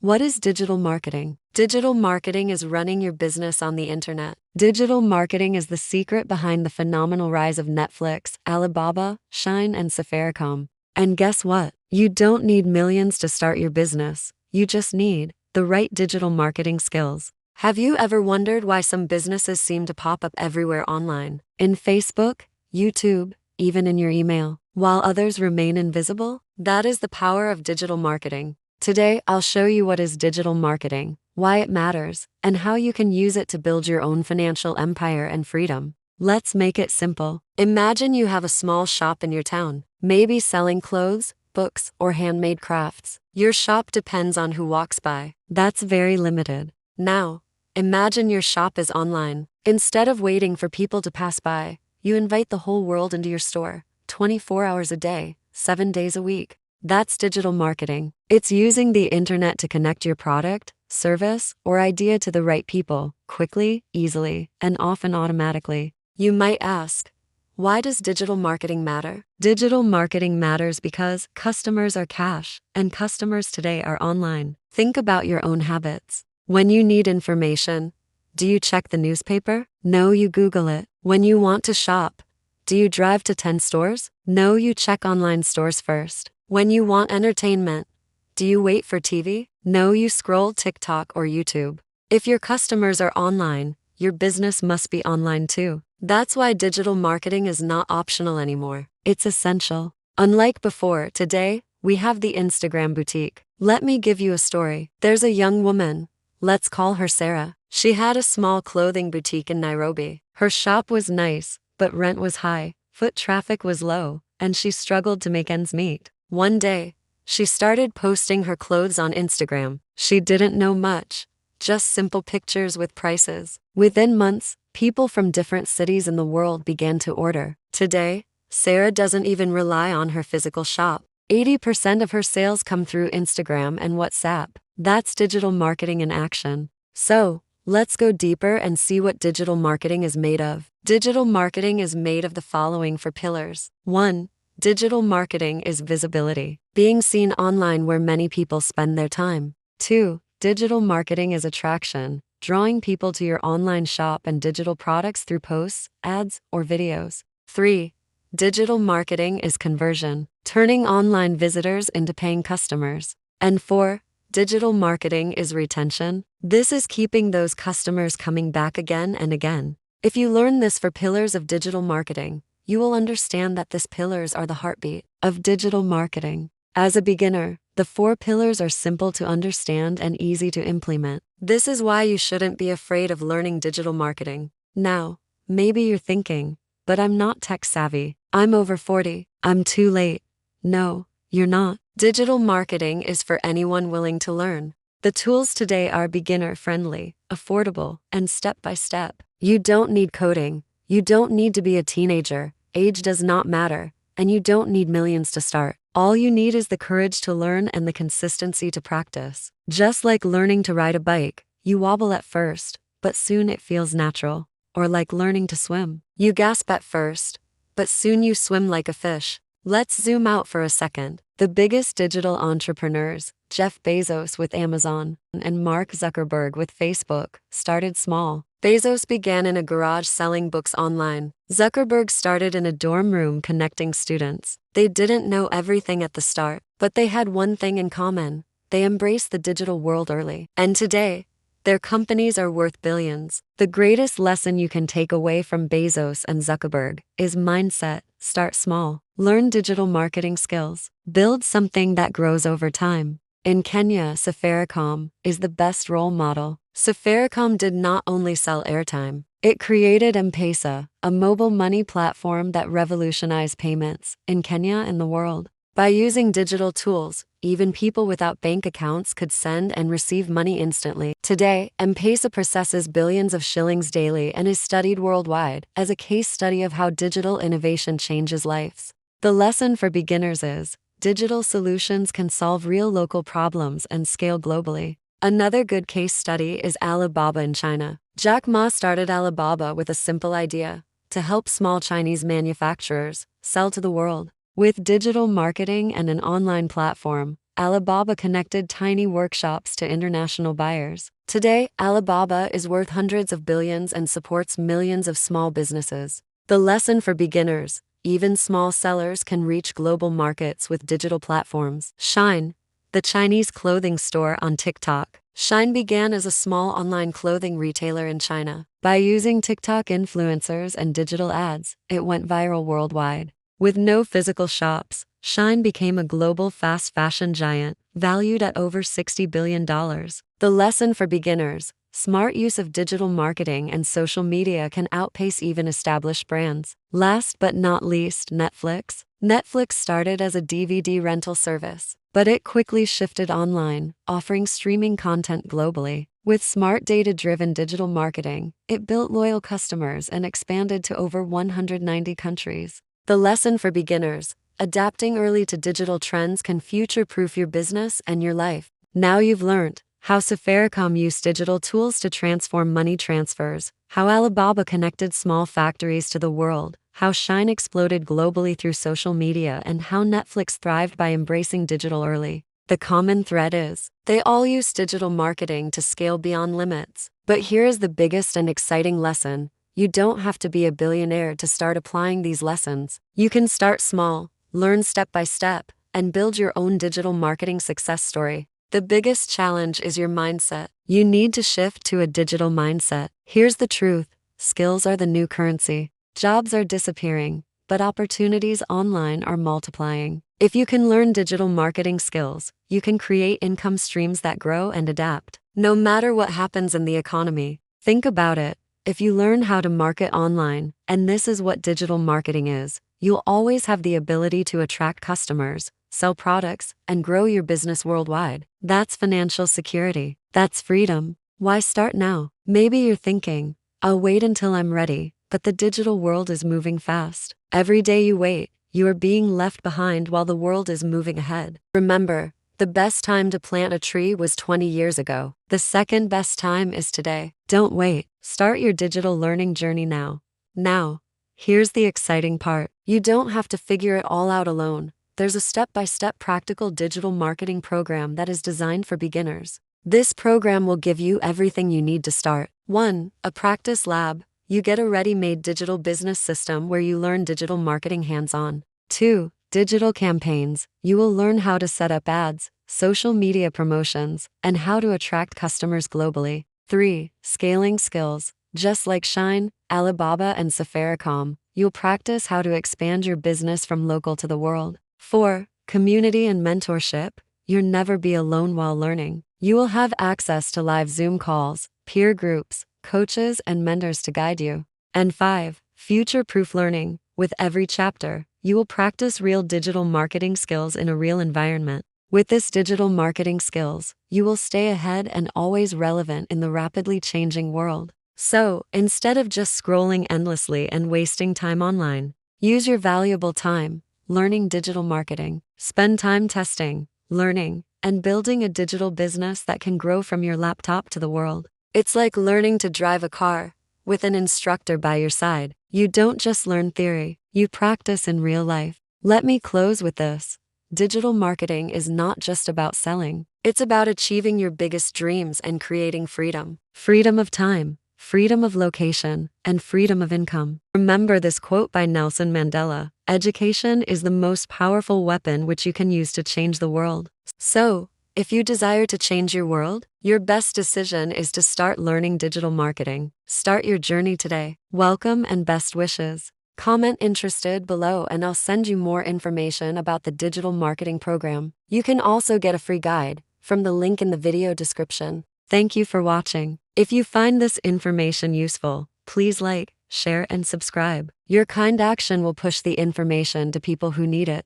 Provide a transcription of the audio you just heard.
What is digital marketing? Digital marketing is running your business on the internet. Digital marketing is the secret behind the phenomenal rise of Netflix, Alibaba, Shine, and Safaricom. And guess what? You don't need millions to start your business. You just need the right digital marketing skills. Have you ever wondered why some businesses seem to pop up everywhere online? In Facebook, YouTube, even in your email, while others remain invisible? That is the power of digital marketing. Today, I'll show you what is digital marketing, why it matters, and how you can use it to build your own financial empire and freedom. Let's make it simple. Imagine you have a small shop in your town, maybe selling clothes, books, or handmade crafts. Your shop depends on who walks by. That's very limited. Now, imagine your shop is online. Instead of waiting for people to pass by, you invite the whole world into your store, 24 hours a day, 7 days a week. That's digital marketing. It's using the internet to connect your product, service, or idea to the right people, quickly, easily, and often automatically. You might ask, why does digital marketing matter? Digital marketing matters because customers are cash, and customers today are online. Think about your own habits. When you need information, do you check the newspaper? No, you Google it. When you want to shop, do you drive to 10 stores? No, you check online stores first. When you want entertainment, do you wait for TV? No, you scroll TikTok or YouTube. If your customers are online, your business must be online too. That's why digital marketing is not optional anymore. It's essential. Unlike before, today, we have the Instagram boutique. Let me give you a story. There's a young woman. Let's call her Sarah. She had a small clothing boutique in Nairobi. Her shop was nice, but rent was high, foot traffic was low, and she struggled to make ends meet. One day, she started posting her clothes on Instagram. She didn't know much, just simple pictures with prices. Within months, people from different cities in the world began to order. Today, Sarah doesn't even rely on her physical shop. 80% of her sales come through Instagram and WhatsApp. That's digital marketing in action. So, let's go deeper and see what digital marketing is made of. Digital marketing is made of the following 4 pillars. 1. Digital marketing is visibility, being seen online where many people spend their time. 2. Digital marketing is attraction, drawing people to your online shop and digital products through posts, ads, or videos. 3. Digital marketing is conversion, turning online visitors into paying customers. And 4. Digital marketing is retention. This is keeping those customers coming back again and again. If you learn this 4 pillars of digital marketing, you will understand that these pillars are the heartbeat of digital marketing. As a beginner, the 4 pillars are simple to understand and easy to implement. This is why you shouldn't be afraid of learning digital marketing. Now, maybe you're thinking, but I'm not tech savvy. I'm over 40. I'm too late. No, you're not. Digital marketing is for anyone willing to learn. The tools today are beginner-friendly, affordable, and step-by-step. You don't need coding. You don't need to be a teenager. Age does not matter, and you don't need millions to start. All you need is the courage to learn and the consistency to practice. Just like learning to ride a bike, you wobble at first, but soon it feels natural. Or like learning to swim. You gasp at first, but soon you swim like a fish. Let's zoom out for a second. The biggest digital entrepreneurs, Jeff Bezos with Amazon and Mark Zuckerberg with Facebook, started small. Bezos began in a garage selling books online. Zuckerberg started in a dorm room connecting students. They didn't know everything at the start, but they had one thing in common. They embraced the digital world early. And today, their companies are worth billions. The greatest lesson you can take away from Bezos and Zuckerberg is mindset. Start small. Learn digital marketing skills. Build something that grows over time. In Kenya, Safaricom is the best role model. Safaricom did not only sell airtime, it created M-Pesa, a mobile money platform that revolutionized payments in Kenya and the world. By using digital tools, even people without bank accounts could send and receive money instantly. Today, M-Pesa processes billions of shillings daily and is studied worldwide as a case study of how digital innovation changes lives. The lesson for beginners is, digital solutions can solve real local problems and scale globally. Another good case study is Alibaba in China. Jack Ma started Alibaba with a simple idea: to help small Chinese manufacturers sell to the world. With digital marketing and an online platform, Alibaba connected tiny workshops to international buyers. Today, Alibaba is worth hundreds of billions and supports millions of small businesses. The lesson for beginners: even small sellers can reach global markets with digital platforms. Shine, the Chinese clothing store on TikTok. Shine began as a small online clothing retailer in China. By using TikTok influencers and digital ads, it went viral worldwide. With no physical shops, Shine became a global fast fashion giant, valued at over $60 billion. The lesson for beginners: smart use of digital marketing and social media can outpace even established brands. Last but not least, Netflix. Netflix started as a DVD rental service, but it quickly shifted online, offering streaming content globally. With smart data-driven digital marketing, it built loyal customers and expanded to over 190 countries. The lesson for beginners: adapting early to digital trends can future-proof your business and your life. Now you've learned how Safaricom used digital tools to transform money transfers, how Alibaba connected small factories to the world, how Shine exploded globally through social media, and how Netflix thrived by embracing digital early. The common thread is, they all use digital marketing to scale beyond limits. But here is the biggest and exciting lesson: you don't have to be a billionaire to start applying these lessons. You can start small, learn step by step, and build your own digital marketing success story. The biggest challenge is your mindset. You need to shift to a digital mindset. Here's the truth: skills are the new currency. Jobs are disappearing, but opportunities online are multiplying. If you can learn digital marketing skills, you can create income streams that grow and adapt. No matter what happens in the economy, think about it. If you learn how to market online, and this is what digital marketing is, you'll always have the ability to attract customers, sell products, and grow your business worldwide. That's financial security. That's freedom. Why start now? Maybe you're thinking, I'll wait until I'm ready, but the digital world is moving fast. Every day you wait, you are being left behind while the world is moving ahead. Remember, the best time to plant a tree was 20 years ago. The second best time is today. Don't wait. Start your digital learning journey now. Now, here's the exciting part: you don't have to figure it all out alone. There's a step-by-step practical digital marketing program that is designed for beginners. This program will give you everything you need to start. 1. A practice lab. You get a ready-made digital business system where you learn digital marketing hands-on. 2. Digital campaigns. You will learn how to set up ads, social media promotions, and how to attract customers globally. 3. Scaling skills. Just like Shine, Alibaba, and Safaricom, you'll practice how to expand your business from local to the world. 4. Community and mentorship. You'll never be alone while learning. You will have access to live Zoom calls, peer groups, coaches, and mentors to guide you. And 5. Future-proof learning. With every chapter, you will practice real digital marketing skills in a real environment. With this digital marketing skills, you will stay ahead and always relevant in the rapidly changing world. So, instead of just scrolling endlessly and wasting time online, use your valuable time learning digital marketing. Spend time testing, learning, and building a digital business that can grow from your laptop to the world. It's like learning to drive a car. With an instructor by your side, you don't just learn theory, you practice in real life. Let me close with this: digital marketing is not just about selling. It's about achieving your biggest dreams and creating freedom. Freedom of time, freedom of location, and freedom of income. Remember this quote by Nelson Mandela: education is the most powerful weapon which you can use to change the world. So, if you desire to change your world, your best decision is to start learning digital marketing. Start your journey today. Welcome and best wishes. Comment interested below and I'll send you more information about the digital marketing program. You can also get a free guide from the link in the video description. Thank you for watching. If you find this information useful, please like, share, and subscribe. Your kind action will push the information to people who need it.